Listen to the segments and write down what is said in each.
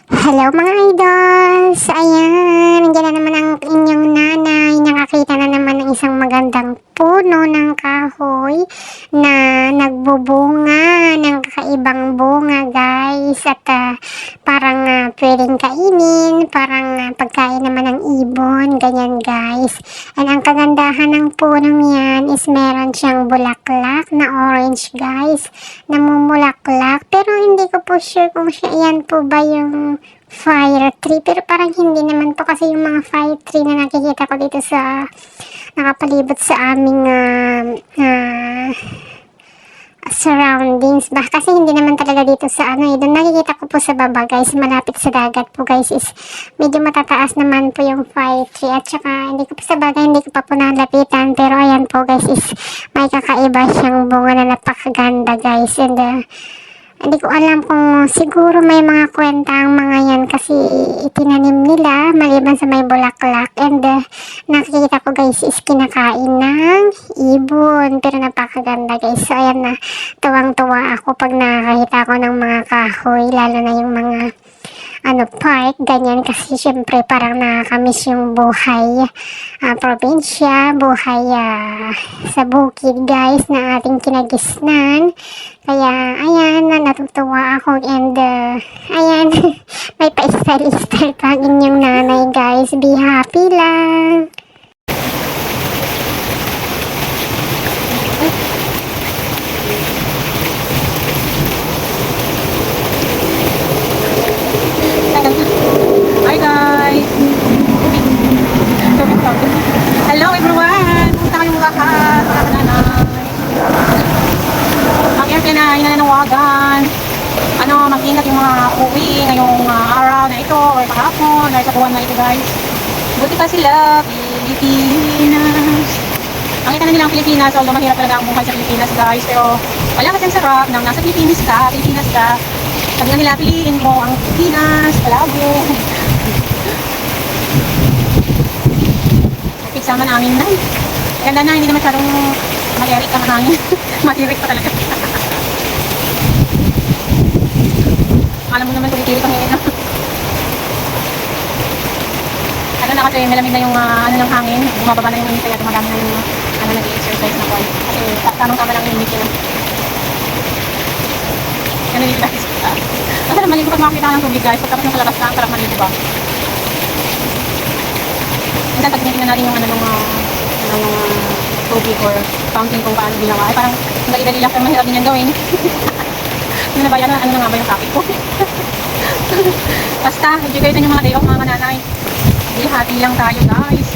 Hello mga idols! Ayan, nandiyan na naman ang inyong nanay. Nakakita na naman ng isang magandang puno ng kahoy na nagbubunga ng kakaibang bunga guys. At parang pwedeng kainin, parang pagkain naman ng ibon, ganyan guys. And ang kagandahan ng punong yan is meron siyang bulaklak na orange guys. Namumulaklak, pero hindi ko po sure kung yan po ba yung fire tree, pero parang hindi naman po kasi yung mga fire tree na nakikita ko dito sa nakapalibot sa aming surroundings ba, kasi hindi naman talaga dito sa doon nakikita ko po sa baba guys, malapit sa dagat po guys, is medyo matataas naman po yung fire tree, at saka hindi ko po sa bagay, hindi ko pa po nalapitan, pero ayan po guys, is may kakaiba siyang bunga na napakaganda guys. And hindi ko alam kung siguro may mga kwenta ang mga yan kasi itinanim nila maliban sa may bulaklak. And nakikita ko guys is kinakain ng ibon, pero napakaganda guys. So ayan na, tuwang-tuwa ako pag nakakita ko ng mga kahoy, lalo na yung mga park, ganyan, kasi syempre parang nakakamiss yung buhay probinsya, buhay sa bukid guys na ating kinagisnan. Kaya ayan, natutuwa ako. And ayan, may pa-style-style pa ang inyong nanay guys. Be happy lang. Hi guys! Hello everyone! Punta kayong lahat, mga kananay. Ang airplane ay nananawagan. Mag-ingat yung mga uwi ngayong araw na ito or kahapon or sa buwan na ito guys. Buti pa sila, Pilipinas. Ang kita na nila ang Pilipinas, although mahirap talaga ang buhay sa Pilipinas guys. Pero wala kasing sarap nang nasa Pilipinas ka. Pag nga nila piliin mo ang Pilipinas, palabo. Pigsama namin na. Ganda na, hindi naman masyadong malirik ang hangin. Malirik pa talaga. Alam mo naman kung itirik ang hangin. Na kasi malamig na yung ng hangin. Bumababa na yung init, kaya tumadami na yung nag-exercise na po. Kasi tamang-tama lang yung init yun. Ano dito guys? Kasi naman yung kapag makakita ng tubig guys, pagkapos ng kalabas lang, parang maligo ba? Minsan pag tinitingnan natin yung tubig or fountain kung paano ginawa, ay parang dali-dali lang, pero mahirap din yan gawin. Hindi na ba yan? Ano na nga ba yung topic ko? Basta, enjoy kayo yung mga day off mga nanay. Hati lang tayo guys.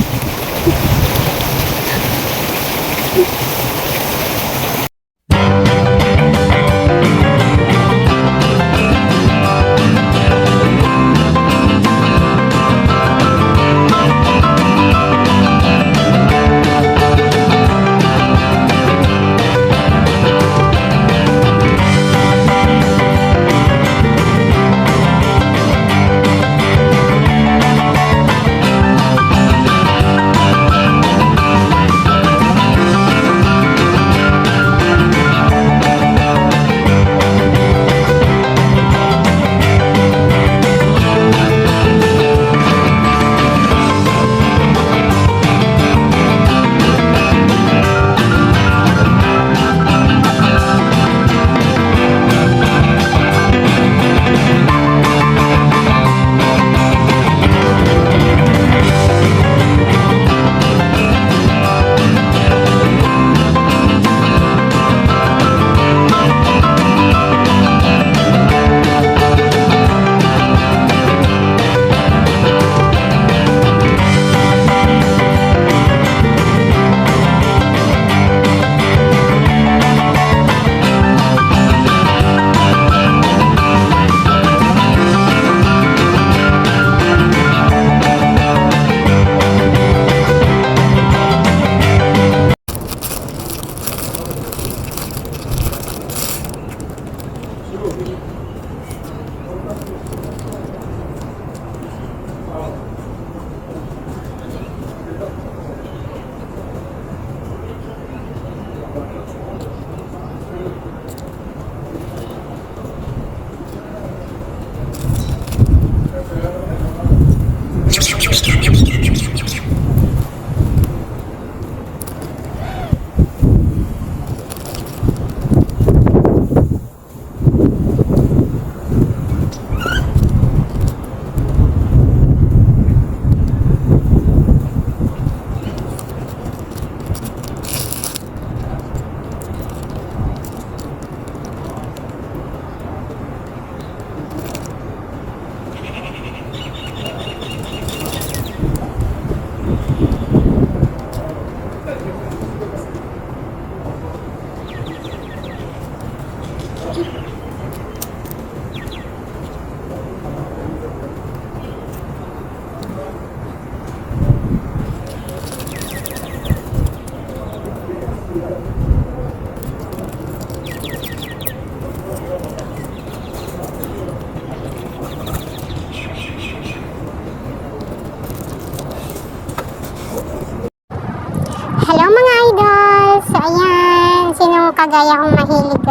ayan, sinong kagaya kong mahilig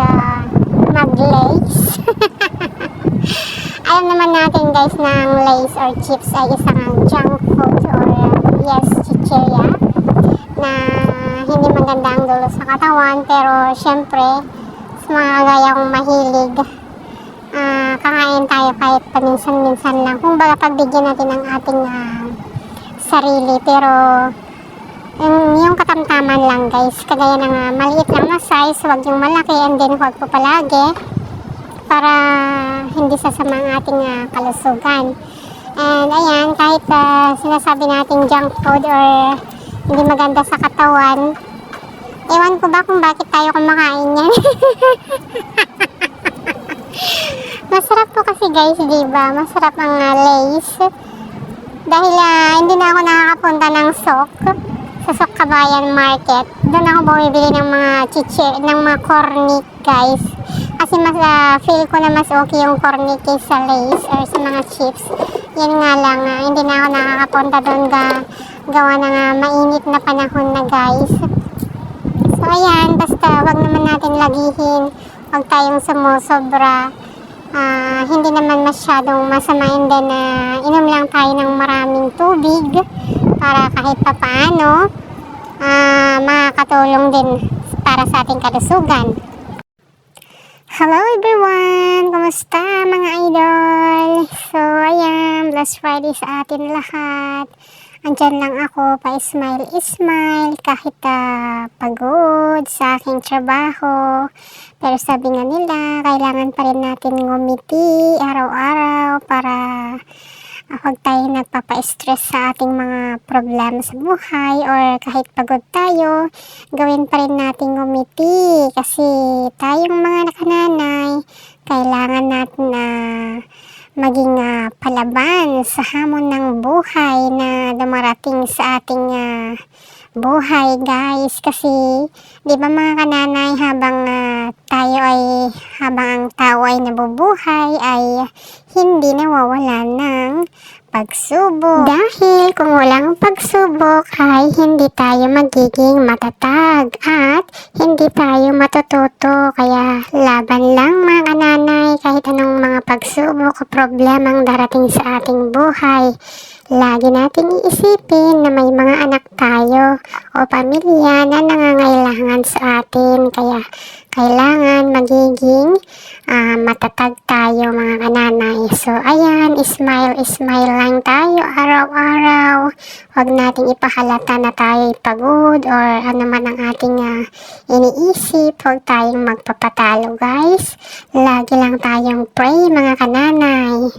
mag-lace? Alam naman natin guys na ang lace or chips ay isang junk food or yes, chichirya na hindi maganda ang dulo sa katawan, pero syempre sa mga kagaya kong mahilig, kakain tayo kahit paminsan-minsan lang. Kung baga pagbigyan natin ang ating sarili, pero yung katamtaman lang guys, kagaya ng maliit lang na size, huwag yung malaki, and then huwag po palagi para hindi sasama ang ating kalusugan. And ayan, kahit sinasabi natin junk food or hindi maganda sa katawan, ewan ko ba kung bakit tayo kumakain yan. Masarap po kasi guys, diba? Masarap ang lace. Dahil hindi na ako nakakapunta ng sa Sok Kabayan Market. Doon ako bumibili ng mga ng mga cornic guys. Kasi mas feel ko na mas okay yung cornic sa lace or sa mga chips. Yan nga lang, hindi na ako nakakapunta doon gawa ng mainit na panahon na guys. So ayan, basta wag naman natin lagihin, wag tayong sumusobra. Hindi naman masyadong masama, and then inom lang tayo ng maraming tubig para kahit papaano makakatulong din para sa ating kalusugan. Hello everyone! Kumusta mga idol? So ayan, Blessed Friday sa atin lahat. Andyan lang ako, pa-smile kahit pagod sa aking trabaho. Pero sabi nga nila, kailangan pa rin natin ngumiti araw-araw para huwag tayo nagpapa-stress sa ating mga problema sa buhay, or kahit pagod tayo, gawin pa rin natin ngumiti kasi tayong mga nakananay, kailangan natin maging palaban sa hamon ng buhay na dumarating sa ating buhay guys. Kasi di ba mga kananay, habang ang tao ay nabubuhay ay hindi nawawala ng pagsubok. Dahil kung walang pagsubok ay hindi tayo magiging matatag at hindi tayo matututo. Kaya laban lang mga kananay, kahit anong mga pagsubok o problemang darating sa ating buhay. Lagi nating iisipin na may mga anak tayo o pamilya na nangangailangan sa atin. Kaya kailangan magiging matatag tayo mga kananay. So ayan, smile lang tayo araw-araw. Huwag nating ipahalata na tayo pagod or ano man ang ating iniisip. Huwag tayong magpapatalo guys. Lagi lang tayong pray mga kananay.